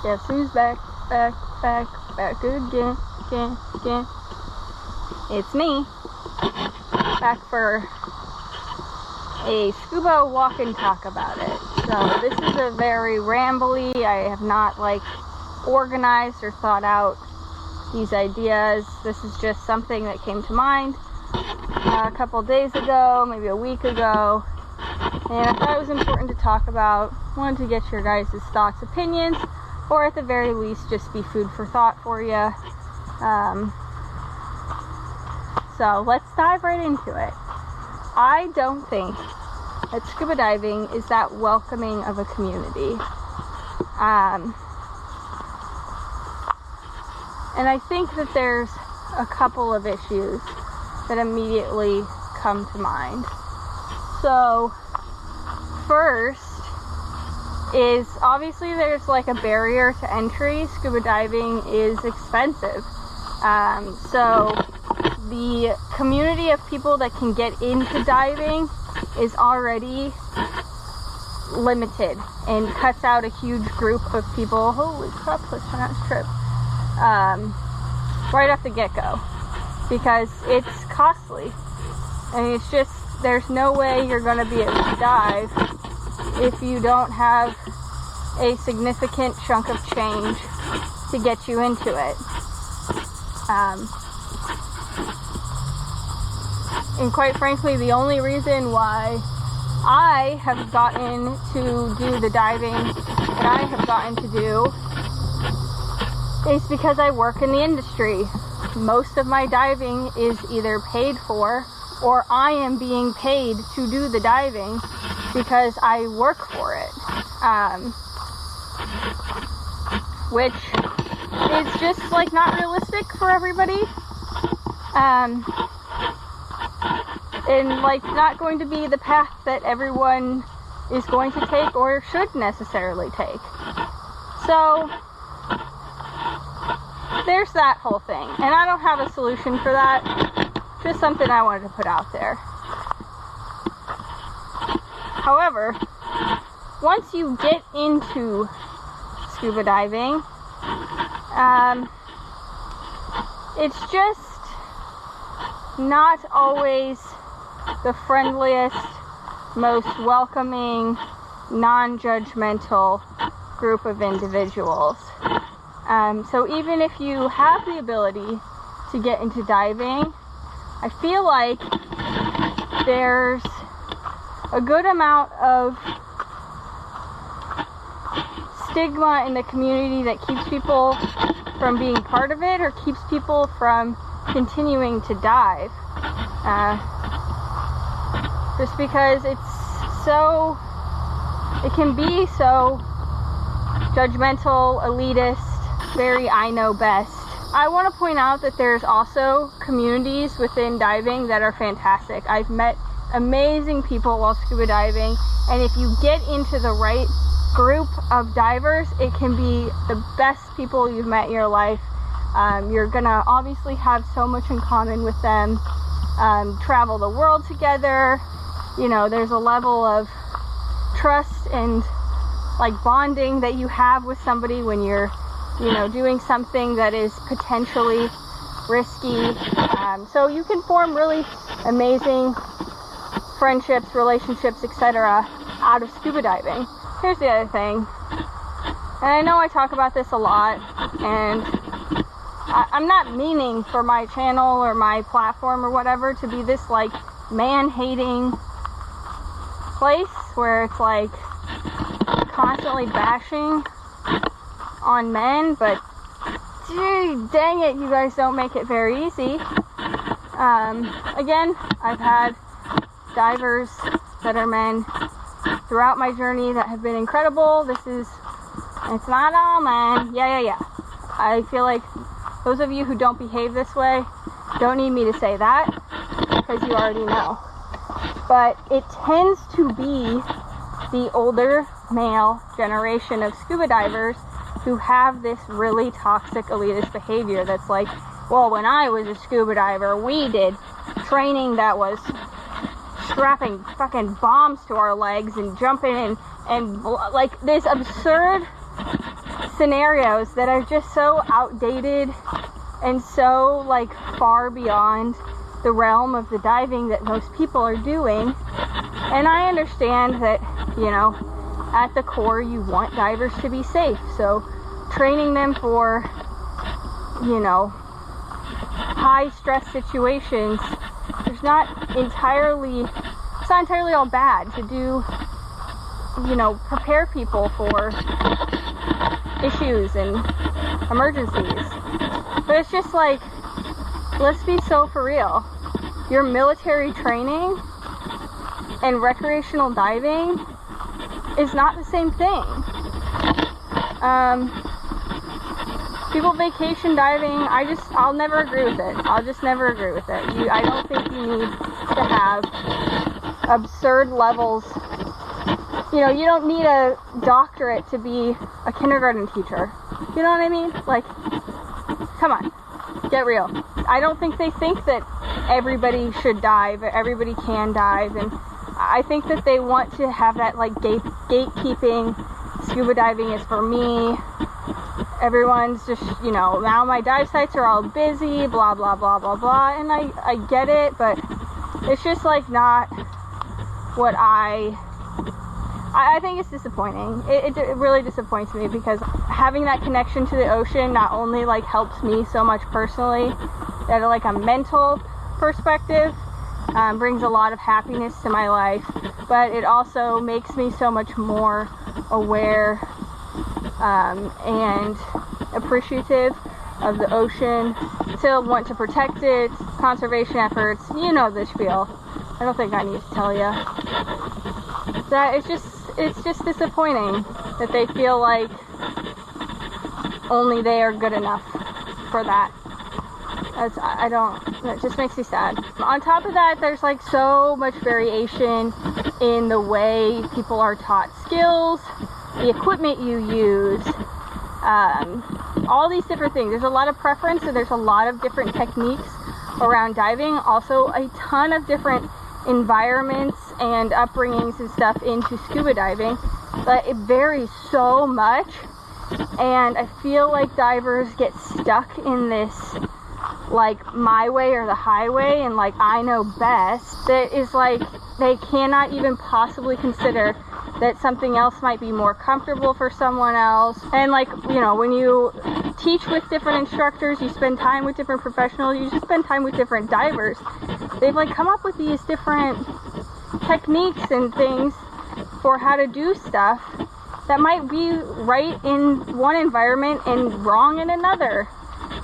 Guess who's back again. It's me, back for a scuba walk and talk about it. So this is a very rambly, I have not like organized or thought out these ideas. This is just something that came to mind a couple days ago, maybe a week ago, and I thought it was important to talk about. Wanted to get your guys' thoughts, opinions, or at the very least just be food for thought for you. So let's dive right into it. I don't think that scuba diving is that welcoming of a community. And I think that there's a couple of issues that immediately come to mind. So first is obviously there's like a barrier to entry. Scuba diving is expensive. So the community of people that can get into diving is already limited and cuts out a huge group of people. Holy crap, let's try not to trip. Right off the get-go, because it's costly. And it's just, there's no way you're going to be able to dive if you don't have a significant chunk of change to get you into it. And quite frankly, the only reason why I have gotten to do the diving that I have gotten to do is because I work in the industry. Most of my diving is either paid for or I am being paid to do the diving because I work for it. Which is just like not realistic for everybody. And like not going to be the path that everyone is going to take or should necessarily take. So there's that whole thing, and I don't have a solution for that, just something I wanted to put out there. However, once you get into scuba diving, it's just not always the friendliest, most welcoming, non-judgmental group of individuals. So even if you have the ability to get into diving, I feel like there's a good amount of stigma in the community that keeps people from being part of it or keeps people from continuing to dive. Just because it can be so judgmental, elitist, very I know best. I want to point out that there's also communities within diving that are fantastic. I've met amazing people while scuba diving, and if you get into the right group of divers, it can be the best people you've met in your life. You're gonna obviously have so much in common with them. Travel the world together. You know, there's a level of trust and like bonding that you have with somebody when you're, you know, doing something that is potentially risky. So you can form really amazing friendships, relationships, etc. out of scuba diving. Here's the other thing, and I know I talk about this a lot, and I'm not meaning for my channel or my platform or whatever to be this like man-hating place where it's like constantly bashing on men, but dude, dang it, you guys don't make it very easy. Again, I've had divers that are men throughout my journey that have been incredible. It's not all men. Yeah. I feel like those of you who don't behave this way don't need me to say that, because you already know. But it tends to be the older male generation of scuba divers who have this really toxic elitist behavior that's like, well, when I was a scuba diver, we did training that was strapping fucking bombs to our legs and jumping and like this absurd scenarios that are just so outdated and so like far beyond the realm of the diving that most people are doing. And I understand that, you know, at the core you want divers to be safe, so training them for, you know, high stress situations, it's not entirely all bad to do, you know, prepare people for issues and emergencies. But it's just like, let's be so for real. Your military training and recreational diving is not the same thing. People vacation diving, I'll never agree with it. I'll just never agree with it. I don't think you need to have absurd levels. You know, you don't need a doctorate to be a kindergarten teacher. You know what I mean? Like, come on, get real. I don't think they think that everybody should dive, everybody can dive, and I think that they want to have that like gatekeeping, scuba diving is for me. Everyone's just, you know, now my dive sites are all busy, blah, blah, blah, blah, blah, and I get it, but it's just like not what I think it's disappointing. It really disappoints me, because having that connection to the ocean not only like helps me so much personally, at like a mental perspective, brings a lot of happiness to my life, but it also makes me so much more aware and appreciative of the ocean, to want to protect it, conservation efforts, you know the spiel. I don't think I need to tell you. That it's just disappointing that they feel like only they are good enough for that. It just makes me sad. On top of that, there's like so much variation in the way people are taught skills, the equipment you use, all these different things. There's a lot of preference, and there's a lot of different techniques around diving. Also, a ton of different environments and upbringings and stuff into scuba diving, but it varies so much, and I feel like divers get stuck in this like my way or the highway, and like I know best, that is like they cannot even possibly consider that something else might be more comfortable for someone else. And like, you know, when you teach with different instructors, you spend time with different professionals, you just spend time with different divers, they've like come up with these different techniques and things for how to do stuff that might be right in one environment and wrong in another.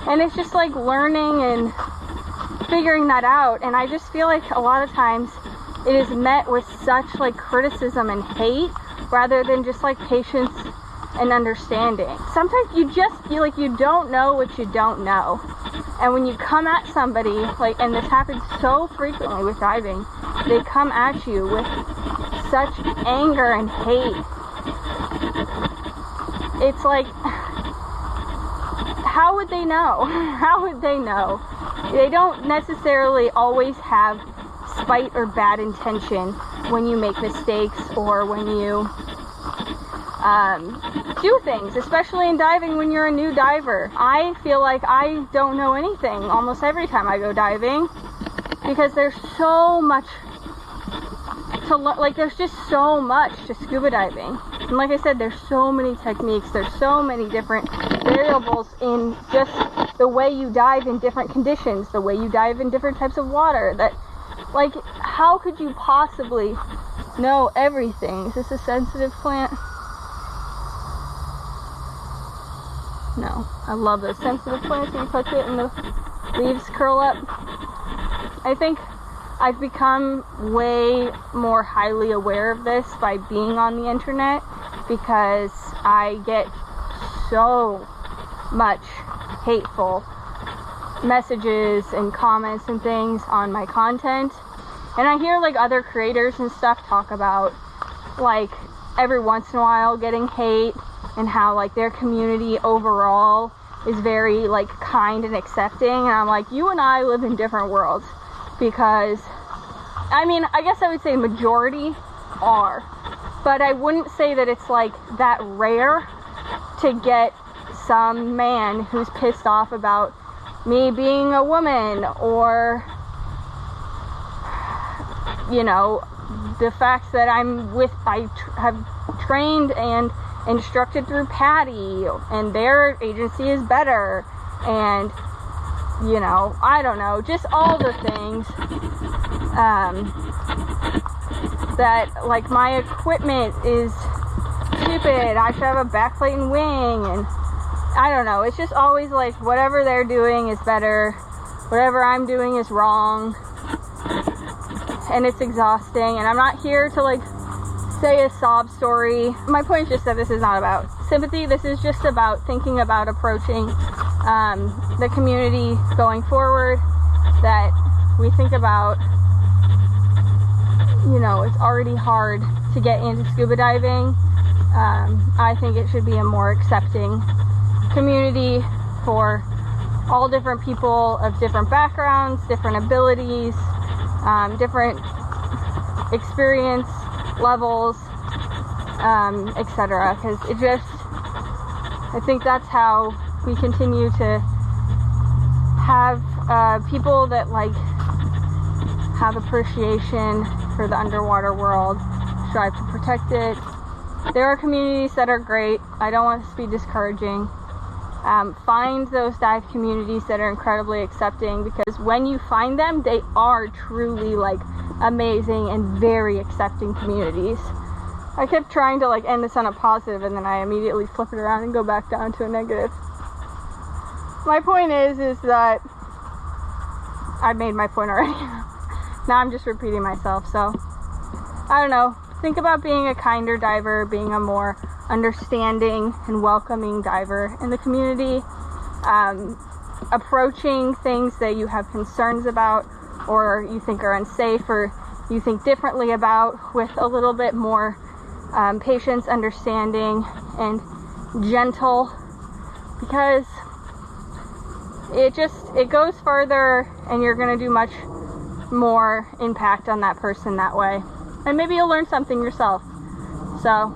And it's just like learning and figuring that out. And I just feel like a lot of times it is met with such like criticism and hate, rather than just like patience and understanding. Sometimes you don't know what you don't know. And when you come at somebody, like, and this happens so frequently with diving, they come at you with such anger and hate. It's like, how would they know? How would they know? They don't necessarily always have spite or bad intention when you make mistakes or when you do things, especially in diving when you're a new diver. I feel like I don't know anything almost every time I go diving, because there's so much to like, there's just so much to scuba diving. And like I said, there's so many techniques, there's so many different variables in just the way you dive in different conditions, the way you dive in different types of water, that like, how could you possibly know everything? Is this a sensitive plant? No. I love those sensitive plants when you touch it and the leaves curl up. I think I've become way more highly aware of this by being on the internet, because I get so much hateful messages and comments and things on my content. And I hear like other creators and stuff talk about like every once in a while getting hate, and how like their community overall is very like kind and accepting. And I'm like, you and I live in different worlds, because I mean, I guess I would say majority are, but I wouldn't say that it's like that rare to get some man who's pissed off about me being a woman, or, you know, the fact that I have trained and instructed through Patty, and their agency is better, and, you know, I don't know, just all the things, that, like, my equipment is stupid, I should have a backplate and wing, and I don't know, it's just always like, whatever they're doing is better, whatever I'm doing is wrong, and it's exhausting, and I'm not here to, like, say a sob story. My point is just that this is not about sympathy, this is just about thinking about approaching the community going forward, that we think about, you know, it's already hard to get into scuba diving. I think it should be a more accepting community for all different people of different backgrounds, different abilities, different experience levels, etc. Because it just, I think that's how we continue to have people that, like, have appreciation for the underwater world, strive to protect it. There are communities that are great. I don't want this to be discouraging. Find those dive communities that are incredibly accepting, because when you find them, they are truly, like, amazing and very accepting communities. I kept trying to, like, end this on a positive, and then I immediately flip it around and go back down to a negative. My point is that I made my point already. Now I'm just repeating myself, so I don't know. Think about being a kinder diver, being a more understanding and welcoming diver in the community, approaching things that you have concerns about, or you think are unsafe, or you think differently about, with a little bit more patience, understanding, and gentle, because it goes further, and you're going to do much more impact on that person that way, and maybe you'll learn something yourself. So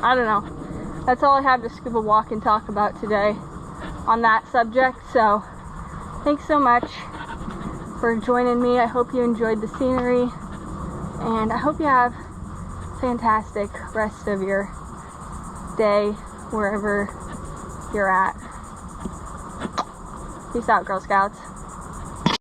I don't know, that's all I have to scuba walk and talk about today on that subject. So thanks so much for joining me. I hope you enjoyed the scenery, and I hope you have a fantastic rest of your day wherever you're at. Peace out, Girl Scouts.